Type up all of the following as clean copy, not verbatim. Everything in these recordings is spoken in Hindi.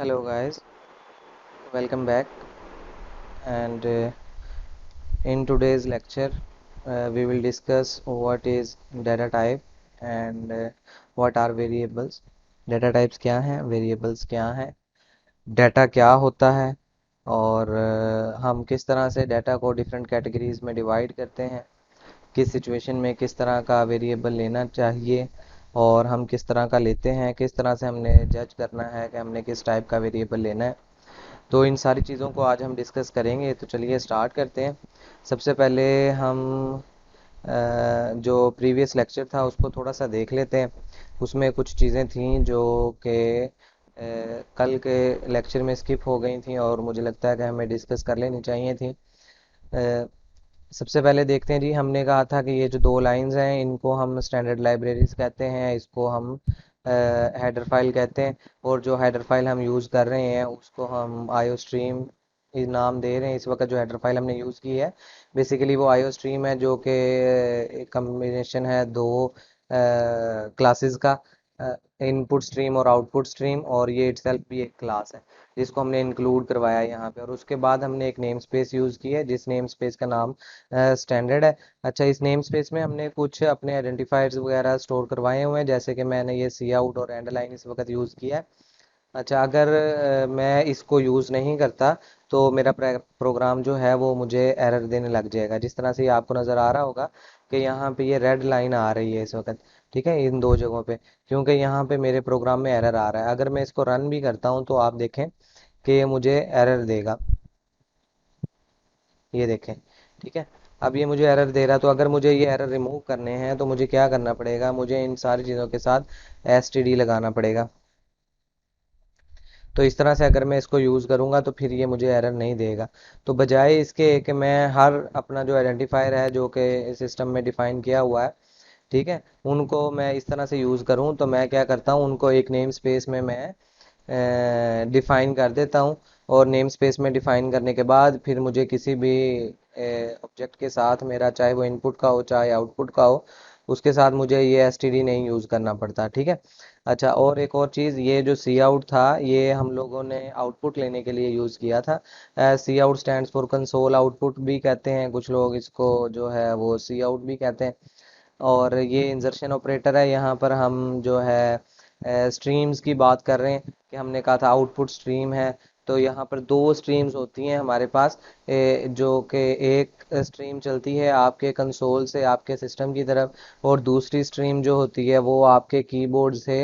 Hello guys, welcome back. And in today's lecture, we will discuss what is data type and what are variables. Data types क्या हैं, variables क्या हैं, data क्या होता है और हम किस तरह से data को different categories में divide करते हैं, किस सिचुएशन में किस तरह का वेरिएबल लेना चाहिए और हम किस तरह का लेते हैं, किस तरह से हमने जज करना है कि हमने किस टाइप का वेरिएबल लेना है। तो इन सारी चीज़ों को आज हम डिस्कस करेंगे। तो चलिए स्टार्ट करते हैं। सबसे पहले हम जो प्रीवियस लेक्चर था उसको थोड़ा सा देख लेते हैं। उसमें कुछ चीज़ें थीं जो कि कल के लेक्चर में स्किप हो गई थी और मुझे लगता है कि हमें डिस्कस कर लेनी चाहिए थी। सबसे पहले देखते हैं जी, हमने कहा था कि ये जो दो लाइंस हैं इनको हम स्टैंडर्ड लाइब्रेरीज कहते हैं, इसको हम हेडर फाइल कहते हैं। और जो हेडर फाइल हम यूज़ कर रहे हैं उसको हम आईओ स्ट्रीम नाम दे रहे हैं। इस वक्त जो हेडर फाइल हमने यूज़ की है बेसिकली वो आईओ स्ट्रीम है, जो कि एक कम्बिनेशन है दो क्लासेस का, इनपुट स्ट्रीम और आउटपुट स्ट्रीम, और ये इटसेल्फ भी एक क्लास है जिसको हमने इंक्लूड करवाया है यहाँ पे। और उसके बाद हमने एक नेम स्पेस यूज़ की है जिस नेम स्पेस का नाम स्टैंडर्ड है। अच्छा, इस नेम स्पेस में हमने कुछ अपने आइडेंटिफायर्स वगैरह स्टोर करवाए हुए हैं, जैसे कि मैंने ये सी आउट और एंड लाइन इस वक्त यूज़ किया है। अच्छा, अगर मैं इसको यूज़ नहीं करता तो मेरा प्रोग्राम जो है वो मुझे एरर देने लग जाएगा। जिस तरह से ये आपको नज़र आ रहा होगा कि यहाँ पे ये रेड लाइन आ रही है इस वक्त, ठीक है, इन दो जगहों पे, क्योंकि यहाँ पे मेरे प्रोग्राम में एरर आ रहा है। अगर मैं इसको रन भी करता हूँ तो आप देखें कि ये मुझे एरर देगा, ये देखें, ठीक है। अब ये मुझे एरर दे रहा है, तो अगर मुझे ये एरर रिमूव करने हैं तो मुझे क्या करना पड़ेगा, मुझे इन सारी चीज़ों के साथ एसटीडी लगाना पड़ेगा। तो इस तरह से अगर मैं इसको यूज़ करूँगा तो फिर ये मुझे एरर नहीं देगा। तो बजाय इसके कि मैं हर अपना जो आइडेंटिफायर है जो कि सिस्टम में डिफ़ाइन किया हुआ है, ठीक है, उनको मैं इस तरह से यूज़ करूँ, तो मैं क्या करता हूँ, उनको एक नेम स्पेस में मैं डिफाइन कर देता हूँ। और नेम स्पेस में डिफाइन करने के बाद फिर मुझे किसी भी ऑब्जेक्ट के साथ, मेरा चाहे वो इनपुट का हो चाहे आउटपुट का हो, उसके साथ मुझे ये एसटीडी नहीं यूज़ करना पड़ता, ठीक है। अच्छा, और एक और चीज़, ये जो सी आउट था ये हम लोगों ने आउटपुट लेने के लिए यूज़ किया था। C out stands for console output भी कहते हैं कुछ लोग इसको, जो है वो सी आउट भी कहते हैं। और ये इंसर्शन ऑपरेटर है। यहाँ पर हम जो है स्ट्रीम्स की बात कर रहे हैं कि हमने कहा था आउटपुट स्ट्रीम है। तो यहाँ पर दो स्ट्रीम्स होती हैं हमारे पास, जो कि एक स्ट्रीम चलती है आपके कंसोल से आपके सिस्टम की तरफ, और दूसरी स्ट्रीम जो होती है वो आपके कीबोर्ड से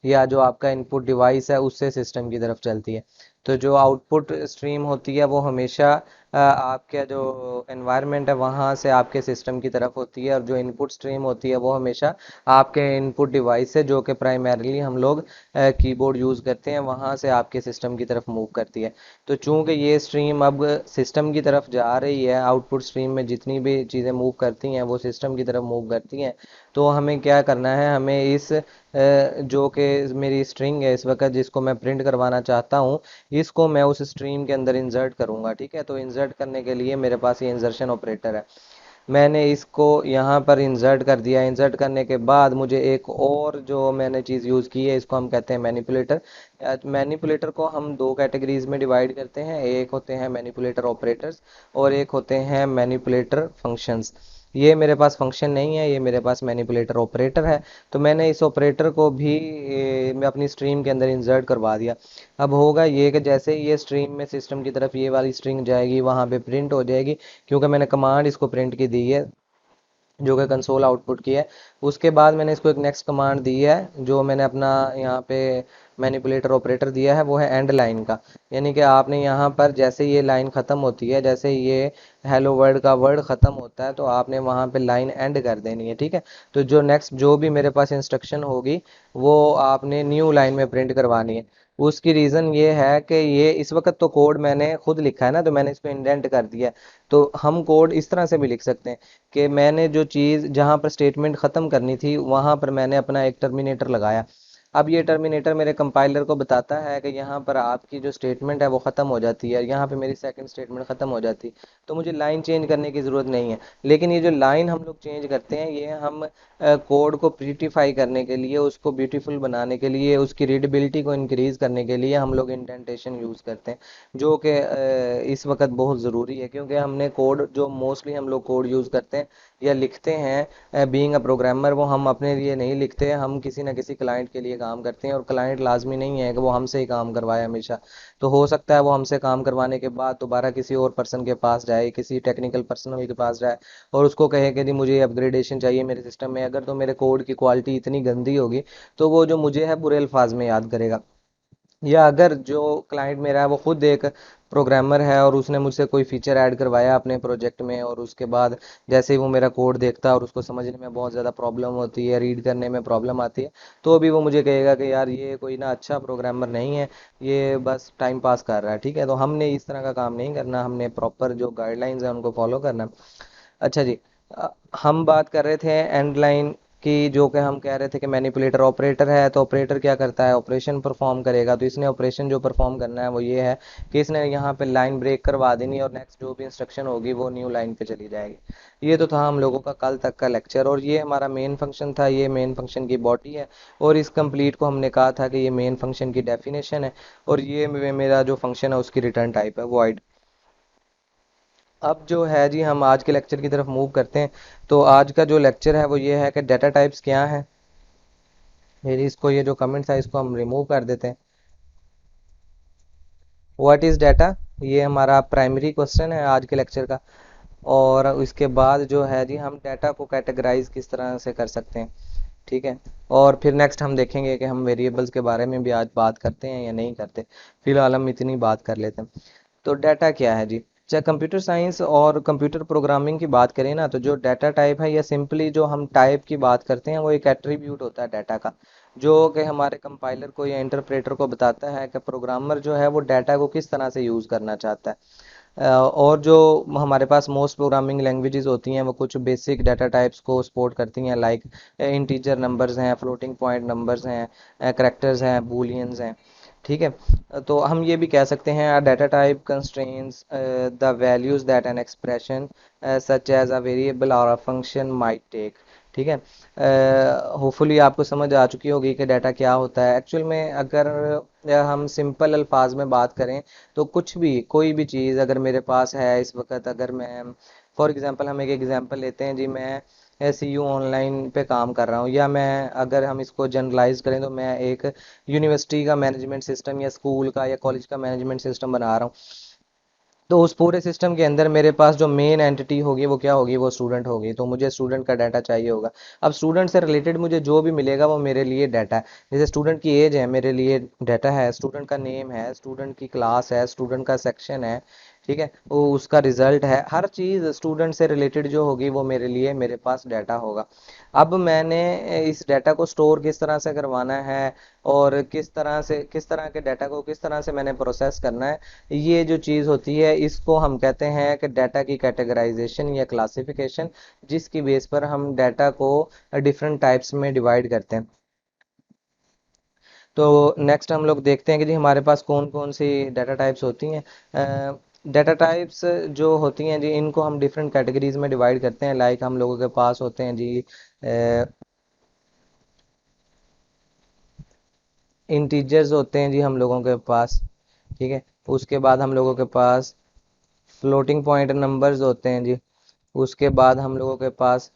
या जो आपका इनपुट डिवाइस है उससे सिस्टम की तरफ चलती है। तो जो आउटपुट स्ट्रीम होती है वो हमेशा आपका जो एनवायरनमेंट है वहाँ से आपके सिस्टम की तरफ होती है, और जो इनपुट स्ट्रीम होती है वो हमेशा आपके इनपुट डिवाइस से, जो कि प्राइमरीली हम लोग कीबोर्ड यूज़ करते हैं, वहाँ से आपके सिस्टम की तरफ मूव करती है। तो चूंकि ये स्ट्रीम अब सिस्टम की तरफ जा रही है, आउटपुट स्ट्रीम में जितनी भी चीज़ें मूव करती हैं वो सिस्टम की तरफ मूव करती हैं, तो हमें क्या करना है, हमें इस जो कि मेरी स्ट्रिंग है इस वक्त जिसको मैं प्रिंट करवाना चाहता हूँ, इसको मैं उस स्ट्रीम के अंदर इंसर्ट करूँगा, ठीक है। तो इंसर्ट करने के लिए मेरे पास ये इंसर्शन ऑपरेटर है। मैंने इसको यहाँ पर इंसर्ट कर दिया। इंसर्ट करने के बाद मुझे एक और जो मैंने चीज़ यूज़ की है इसको हम कहते हैं मैनिपुलेटर। मैनिपुलेटर को हम दो कैटेगरीज में डिवाइड करते हैं, एक होते हैं मैनिपुलेटर ऑपरेटर्स और एक होते हैं मैनिपुलेटर फंक्शंस। ये मेरे पास फंक्शन नहीं है, ये मेरे पास मैनिपुलेटर ऑपरेटर है। तो मैंने इस ऑपरेटर को भी मैं अपनी स्ट्रीम के अंदर इंसर्ट करवा दिया। अब होगा ये कि जैसे ही ये स्ट्रीम में सिस्टम की तरफ ये वाली स्ट्रिंग जाएगी वहाँ पे प्रिंट हो जाएगी, क्योंकि मैंने कमांड इसको प्रिंट की दी है जो कि कंसोल आउटपुट की है। उसके बाद मैंने इसको एक नेक्स्ट कमांड दी है, जो मैंने अपना यहाँ पे मैनिपुलेटर ऑपरेटर दिया है वो है एंड लाइन का। यानी कि आपने यहाँ पर जैसे ये लाइन ख़त्म होती है, जैसे ये हेलो वर्ल्ड का वर्ड ख़त्म होता है, तो आपने वहाँ पे लाइन एंड कर देनी है, ठीक है। तो जो नेक्स्ट जो भी मेरे पास इंस्ट्रक्शन होगी वो आपने न्यू लाइन में प्रिंट करवानी है। उसकी रीज़न ये है कि ये इस वक्त तो कोड मैंने खुद लिखा है ना, तो मैंने इसको इंडेंट कर दिया है। तो हम कोड इस तरह से भी लिख सकते हैं कि मैंने जो चीज़ जहाँ पर स्टेटमेंट ख़त्म करनी थी वहाँ पर मैंने अपना एक टर्मिनेटर लगाया। अब ये टर्मिनेटर मेरे कंपाइलर को बताता है कि यहाँ पर आपकी जो स्टेटमेंट है वो ख़त्म हो जाती है, यहाँ पे मेरी सेकंड स्टेटमेंट ख़त्म हो जाती है, तो मुझे लाइन चेंज करने की ज़रूरत नहीं है। लेकिन ये जो लाइन हम लोग चेंज करते हैं, ये हम कोड को प्रीटीफाई करने के लिए, उसको ब्यूटीफुल बनाने के लिए, उसकी रीडेबिलिटी को इंक्रीज़ करने के लिए हम लोग इंडेंटेशन यूज़ करते हैं, जो कि इस वक्त बहुत ज़रूरी है, क्योंकि हमने कोड जो मोस्टली हम लोग कोड यूज़ करते हैं या लिखते हैं बीइंग अ प्रोग्रामर, वो हम अपने लिए नहीं लिखते हैं, हम किसी ना किसी क्लाइंट के लिए काम करते हैं, और क्लाइंट लाजमी नहीं है कि वो हमसे ही काम करवाए हमेशा। तो हो सकता है वो हमसे काम करवाने के बाद दोबारा किसी और पर्सन के पास जाए, किसी टेक्निकल पर्सनल के पास जाए, और उसको कहे कि जी मुझे अपग्रेडेशन चाहिए मेरे सिस्टम में। अगर तो मेरे कोड की क्वालिटी इतनी गंदी होगी तो वो जो मुझे है बुरे अल्फाज में याद करेगा। या अगर जो क्लाइंट मेरा है वो खुद एक प्रोग्रामर है और उसने मुझसे कोई फीचर ऐड करवाया अपने प्रोजेक्ट में, और उसके बाद जैसे ही वो मेरा कोड देखता है और उसको समझने में बहुत ज़्यादा प्रॉब्लम होती है, रीड करने में प्रॉब्लम आती है, तो भी वो मुझे कहेगा कि यार ये कोई ना अच्छा प्रोग्रामर नहीं है, ये बस टाइम पास कर रहा है। ठीक है, तो हमने इस तरह का काम नहीं करना, हमने प्रॉपर जो गाइडलाइंस है उनको फॉलो करना। अच्छा जी, अ, हम बात कर रहे थे एंड लाइन की, जो कि हम कह रहे थे कि मैनिपुलेटर ऑपरेटर है, तो ऑपरेटर क्या करता है, ऑपरेशन परफॉर्म करेगा। तो इसने ऑपरेशन जो परफॉर्म करना है वो ये है कि इसने यहाँ पे लाइन ब्रेक करवा देनी और नेक्स्ट जो भी इंस्ट्रक्शन होगी वो न्यू लाइन पे चली जाएगी। ये तो था हम लोगों का कल तक का लेक्चर, और ये हमारा मेन फंक्शन था, ये मेन फंक्शन की बॉडी है, और इस कंप्लीट को हमने कहा था कि ये मेन फंक्शन की डेफिनेशन है, और ये मेरा जो फंक्शन है उसकी रिटर्न टाइप है वॉइड। अब जो है जी, हम आज के लेक्चर की तरफ मूव करते हैं। तो आज का जो लेक्चर है वो ये है कि डाटा टाइप्स क्या हैं। मेरी इसको ये जो कमेंट था इसको हम रिमूव कर देते हैं। व्हाट इज़ डाटा, ये हमारा प्राइमरी क्वेश्चन है आज के लेक्चर का। और इसके बाद जो है जी, हम डाटा को कैटेगराइज किस तरह से कर सकते हैं। ठीक है, और फिर नेक्स्ट हम देखेंगे कि हम वेरिएबल्स के बारे में भी आज बात करते हैं या नहीं करते। फिलहाल हम इतनी बात कर लेते हैं। तो डाटा क्या है जी, चाहे कंप्यूटर साइंस और कंप्यूटर प्रोग्रामिंग की बात करें ना, तो जो डाटा टाइप है या सिंपली जो हम टाइप की बात करते हैं वो एक एट्रीब्यूट होता है डाटा का, जो कि हमारे कंपाइलर को या इंटरप्रेटर को बताता है कि प्रोग्रामर जो है वो डाटा को किस तरह से यूज़ करना चाहता है। और जो हमारे पास मोस्ट प्रोग्रामिंग लैंग्वेजेस होती हैं वो कुछ बेसिक डाटा टाइप्स को सपोर्ट करती हैं, लाइक इंटीजर नंबर्स हैं, फ्लोटिंग पॉइंट नंबर्स हैं, करैक्टर्स हैं, बूलियंस हैं। ठीक है, तो हम ये भी कह सकते हैं data type constrains the values that an expression such as a variable और अ फंक्शन माइट टेक। ठीक है, होपफुली आपको समझ आ चुकी होगी कि डाटा क्या होता है एक्चुअल में। अगर हम सिंपल अल्फाज में बात करें तो कुछ भी, कोई भी चीज़ अगर मेरे पास है इस वक्त, अगर मैं फॉर एग्जांपल, हम एक एग्जांपल लेते हैं जी, मैं सी यू ऑनलाइन पे काम कर रहा हूँ, या मैं अगर हम इसको जनरलाइज करें तो मैं एक यूनिवर्सिटी का मैनेजमेंट सिस्टम या स्कूल का या कॉलेज का मैनेजमेंट सिस्टम बना रहा हूँ। तो उस पूरे सिस्टम के अंदर मेरे पास जो मेन एंटिटी होगी वो क्या होगी, वो स्टूडेंट होगी, तो मुझे स्टूडेंट का डाटा चाहिए होगा। अब स्टूडेंट से रिलेटेड मुझे जो भी मिलेगा वो मेरे लिए डाटा है। जैसे स्टूडेंट की एज है, मेरे लिए डाटा है, स्टूडेंट का नेम है, स्टूडेंट की क्लास है, स्टूडेंट का सेक्शन है। ठीक है, वो उसका रिजल्ट है, हर चीज़ स्टूडेंट से रिलेटेड जो होगी वो मेरे लिए, मेरे पास डाटा होगा। अब मैंने इस डाटा को स्टोर किस तरह से करवाना है, और किस तरह से, किस तरह के डाटा को किस तरह से मैंने प्रोसेस करना है, ये जो चीज़ होती है इसको हम कहते हैं कि डाटा की कैटेगराइजेशन या क्लासिफिकेशन, जिसकी बेस पर हम डाटा को डिफरेंट टाइप्स में डिवाइड करते हैं। तो नेक्स्ट हम लोग देखते हैं कि जी हमारे पास कौन कौन सी डाटा टाइप्स होती हैं। डाटा टाइप्स जो होती हैं जी, इनको हम डिफरेंट कैटेगरीज में डिवाइड करते हैं, लाइक हम लोगों के पास होते हैं जी इंटीजर्स होते हैं जी हम लोगों के पास। ठीक है, उसके बाद हम लोगों के पास फ्लोटिंग पॉइंट नंबर्स होते हैं जी। उसके बाद हम लोगों के पास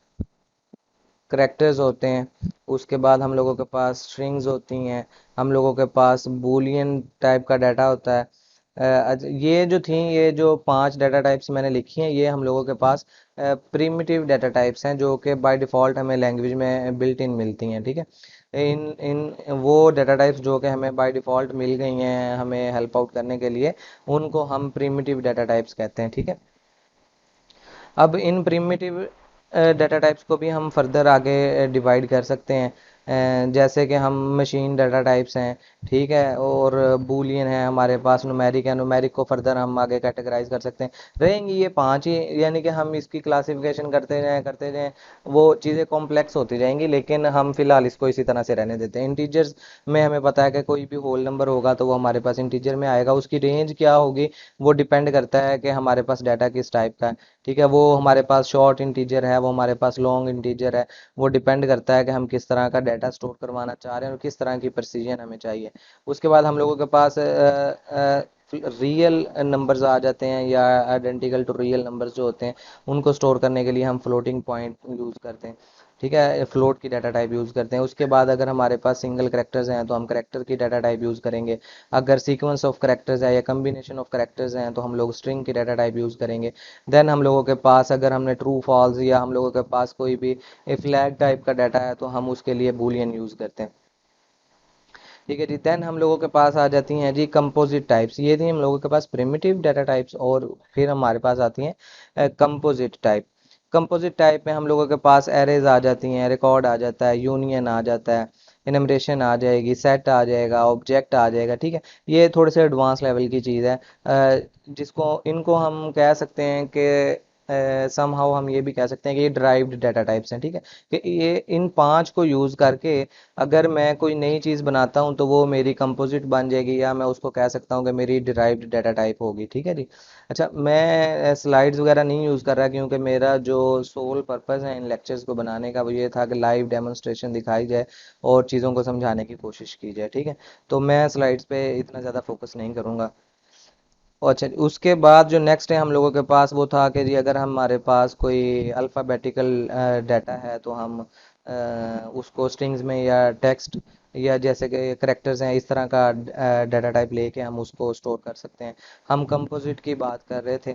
करेक्टर्स होते हैं। उसके बाद हम लोगों के पास स्ट्रिंग्स होती हैं। हम लोगों के पास बूलियन टाइप का डाटा होता है। ये जो थी, ये जो 5 डाटा टाइप्स मैंने लिखी हैं, ये हम लोगों के पास प्रिमिटिव डाटा टाइप्स हैं, जो कि बाय डिफ़ॉल्ट हमें लैंग्वेज में बिल्ट इन मिलती हैं। ठीक है, इन इन वो डाटा टाइप्स जो कि हमें बाय डिफ़ॉल्ट मिल गई हैं हमें हेल्प आउट करने के लिए, उनको हम प्रिमिटिव डाटा टाइप्स कहते हैं। ठीक है, अब इन प्रिमिटिव डाटा टाइप्स को भी हम फर्दर आगे डिवाइड कर सकते हैं। जैसे कि हम मशीन डाटा टाइप्स हैं, ठीक है, और बूलियन है हमारे पास, न्यूमेरिक है, न्यूमेरिक को फर्दर हम आगे कैटेगराइज कर सकते हैं। रहेंगी ये पांच ही, यानी कि हम इसकी क्लासिफिकेशन करते जाएं, वो चीज़ें कॉम्प्लेक्स होती जाएंगी, लेकिन हम फिलहाल इसको इसी तरह से रहने देते हैं। इंटीजर्स में हमें पता है कि कोई भी होल नंबर होगा तो वो हमारे पास इंटीजर में आएगा, उसकी रेंज क्या होगी वो डिपेंड करता है कि हमारे पास डाटा किस टाइप का है, ठीक है। वो हमारे पास शॉर्ट इंटीजर है, वो हमारे पास लॉन्ग इंटीजर है, वो डिपेंड करता है कि हम किस तरह का डाटा स्टोर करवाना चाह रहे हैं और किस तरह की प्रिसीजन हमें चाहिए। उसके बाद हम लोगों के पास रियल नंबर्स आ जाते हैं, या आइडेंटिकल टू रियल नंबर्स जो होते हैं, उनको स्टोर करने के लिए हम फ्लोटिंग पॉइंट यूज़ करते हैं, ठीक है, फ्लोट की डाटा टाइप यूज़ करते हैं। उसके बाद अगर हमारे पास सिंगल करेक्टर्स हैं तो हम करेक्टर की डाटा टाइप यूज़ करेंगे। अगर सीक्वेंस ऑफ करेक्टर्स है या कम्बिनेशन ऑफ करेक्टर्स हैं तो हम लोग स्ट्रिंग की डाटा टाइप यूज़ करेंगे। देन हम लोगों के पास अगर हमने ट्रू फॉल्स, या हम लोगों के पास कोई भी फ्लैग टाइप का डाटा है तो हम उसके लिए बूलियन यूज़ करते हैं, ठीक है जी। देन हम लोगों के पास आ जाती हैं जी कंपोजिट टाइप्स। ये थी हम लोगों के पास प्रिमिटिव डाटा टाइप्स, और फिर हमारे पास आती हैं कंपोजिट टाइप। कंपोजिट टाइप में हम लोगों के पास एरेज आ जाती हैं, रिकॉर्ड आ जाता है, यूनियन आ जाता है, इनमरेशन आ जाएगी, सेट आ जाएगा, ऑब्जेक्ट आ जाएगा, ठीक है। ये थोड़े से एडवांस लेवल की चीज़ है, जिसको इनको हम कह सकते हैं कि समहाउ हम ये भी कह सकते हैं कि ये ड्राइव्ड डाटा टाइप्स हैं, ठीक है। कि ये इन पांच को यूज़ करके अगर मैं कोई नई चीज़ बनाता हूँ तो वो मेरी कंपोजिट बन जाएगी, या मैं उसको कह सकता हूँ कि मेरी डिराइव्ड डाटा टाइप होगी, ठीक है जी। अच्छा, मैं स्लाइड्स वगैरह नहीं यूज़ कर रहा, क्योंकि मेरा जो सोल पर्पस है इन लेक्चर्स को बनाने का वो ये था कि लाइव डेमोन्स्ट्रेशन दिखाई जाए और चीज़ों को समझाने की कोशिश की जाए, ठीक है। तो मैं स्लाइड्स पे इतना ज़्यादा फोकस नहीं करूँगा। अच्छा, उसके बाद जो नेक्स्ट है हम लोगों के पास वो था कि जी अगर हमारे पास कोई अल्फ़ाबेटिकल डाटा है तो हम उसको स्ट्रिंग्स में या टेक्स्ट या जैसे कि करेक्टर्स हैं इस तरह का डाटा टाइप लेके हम उसको स्टोर कर सकते हैं। हम कंपोजिट की बात कर रहे थे,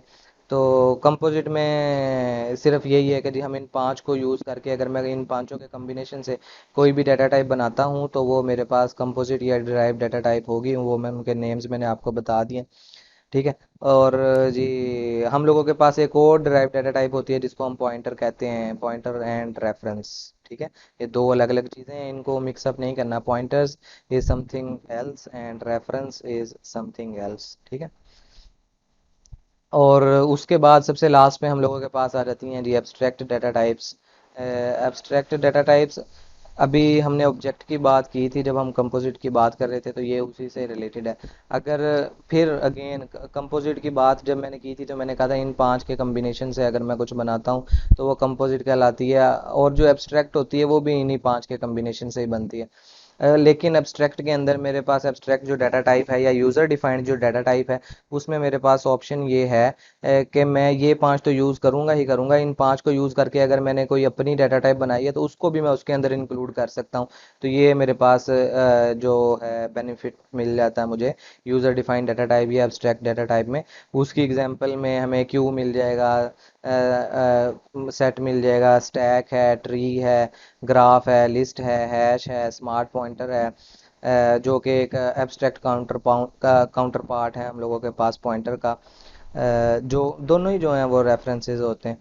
तो कंपोजिट में सिर्फ यही है कि जी हम इन पांच को यूज़ करके अगर मैं इन पांचों के कम्बिनेशन से कोई भी डाटा टाइप बनाता हूँ तो वो मेरे पास कंपोजिट या डिराइव डाटा टाइप होगी। वो मैं उनके नेम्स मैंने आपको बता दिए, ठीक है। और जी हम लोगों के पास एक और डिराइव डाटा टाइप होती है जिसको हम पॉइंटर कहते हैं, पॉइंटर एंड रेफरेंस, ठीक है। ये दो अलग अलग चीज़ें हैं, इनको मिक्सअप नहीं करना। Pointers is something else and reference is something else, ठीक है। और उसके बाद सबसे लास्ट में हम लोगों के पास आ जाती हैं जी abstract data types. Abstract data types, अभी हमने ऑब्जेक्ट की बात की थी जब हम कंपोजिट की बात कर रहे थे, तो ये उसी से रिलेटेड है। अगर फिर अगेन कंपोजिट की बात जब मैंने की थी तो मैंने कहा था इन पांच के कम्बिनेशन से अगर मैं कुछ बनाता हूँ तो वो कंपोजिट कहलाती है, और जो एब्स्ट्रैक्ट होती है वो भी इन्हीं पांच के कम्बिनेशन से ही बनती है। लेकिन एब्स्ट्रैक्ट के अंदर मेरे पास एब्स्ट्रैक्ट जो डाटा टाइप है या यूज़र डिफाइंड जो डाटा टाइप है उसमें मेरे पास ऑप्शन ये है कि मैं ये पांच तो यूज़ करूंगा ही करूंगा। इन पांच को यूज़ करके अगर मैंने कोई अपनी डाटा टाइप बनाई है तो उसको भी मैं उसके अंदर इंक्लूड कर सकता हूँ। तो ये मेरे पास जो है बेनिफिट मिल जाता है मुझे यूज़र डिफाइंड डाटा टाइप या एब्स्ट्रैक्ट डाटा टाइप में। उसकी एग्जांपल में हमें क्यू मिल जाएगा, सेट मिल जाएगा, स्टैक है, ट्री है, ग्राफ है, लिस्ट है, हैश है, स्मार्ट पॉइंटर है, जो कि एक एब्स्ट्रैक्ट काउंटर पार्ट है हम लोगों के पास पॉइंटर का। जो दोनों ही जो हैं वो रेफरेंसेस होते हैं,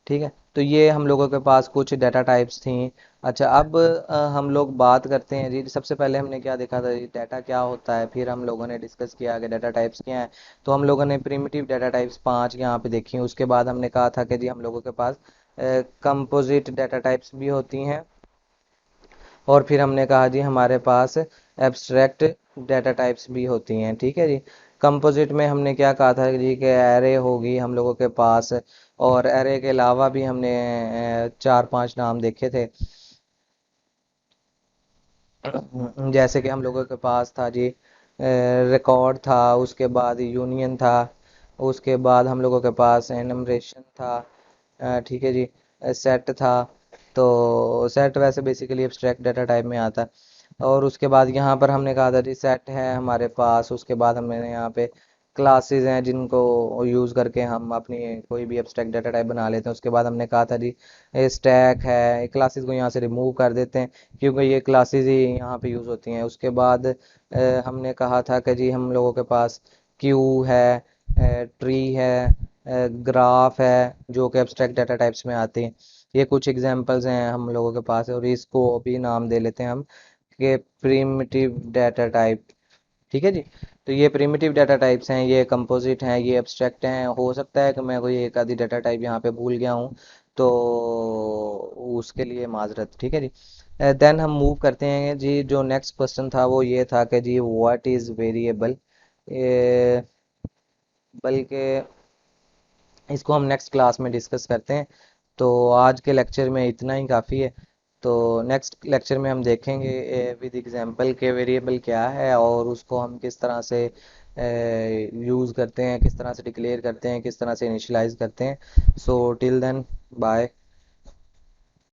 ठीक है। तो ये हम लोगों के पास कुछ डाटा टाइप्स थी। अच्छा, अब हम लोग बात करते हैं जी, सबसे पहले हमने क्या देखा था जी, डाटा क्या होता है, फिर हम लोगों ने डिस्कस किया कि डाटा टाइप्स क्या हैं। तो हम लोगों ने प्रिमिटिव डाटा टाइप्स पांच यहाँ पे देखी। उसके बाद हमने कहा था कि जी हम लोगों के पास कंपोजिट डाटा टाइप्स भी होती हैं, और फिर हमने कहा जी हमारे पास एब्स्ट्रैक्ट डाटा टाइप्स भी होती हैं, ठीक है जी। कंपोजिट में हमने क्या कहा था जी कि एरे होगी हम लोगों के पास, और एरे के अलावा भी हमने चार पांच नाम देखे थे। जैसे कि हम लोगों के पास था जी रिकॉर्ड था, उसके बाद यूनियन था, उसके बाद हम लोगों के पास एनमरेशन था, ठीक है जी, सेट था। तो सेट वैसे बेसिकली एब्स्ट्रैक्ट डाटा टाइप में आता है। और उसके बाद यहाँ पर हमने कहा था जी सेट है हमारे पास, उसके बाद हमने यहाँ पे क्लासेस हैं जिनको यूज़ करके हम अपनी कोई भी एब्स्ट्रैक्ट डाटा टाइप बना लेते हैं। उसके बाद हमने कहा था जी स्टैक है, क्लासेस को यहाँ से रिमूव कर देते हैं क्योंकि ये क्लासेस ही यहाँ पे यूज़ होती हैं। उसके बाद हमने कहा था कि जी हम लोगों के पास क्यू है, ट्री है, ग्राफ है, जो कि एब्स्ट्रैक्ट डाटा टाइप्स में आते हैं। ये कुछ एग्जांपल्स हैं हम लोगों के पास, और इसको भी नाम दे लेते हैं हम कि प्रिमिटिव डाटा टाइप। ठीक है जी। तो ये प्रिमिटिव डाटा टाइप्स हैं, ये कंपोजिट हैं, ये एब्स्ट्रैक्ट हैं। हो सकता है कि मैं कोई एक आधी डाटा टाइप यहाँ पे भूल गया हूँ, तो उसके लिए माजरत। ठीक है जी। देन हम मूव करते हैं जी। जो नेक्स्ट क्वेश्चन था वो ये था कि जी व्हाट इज़ वेरिएबल, बल्कि इसको हम नेक्स्ट क्लास में डिस्कस करते हैं। तो आज के लेक्चर में इतना ही काफ़ी है। तो नेक्स्ट लेक्चर में हम देखेंगे विद एग्जांपल के वेरिएबल क्या है, और उसको हम किस तरह से यूज़ करते हैं, किस तरह से डिक्लेयर करते हैं, किस तरह से इनिशियलाइज करते हैं। So till then, bye.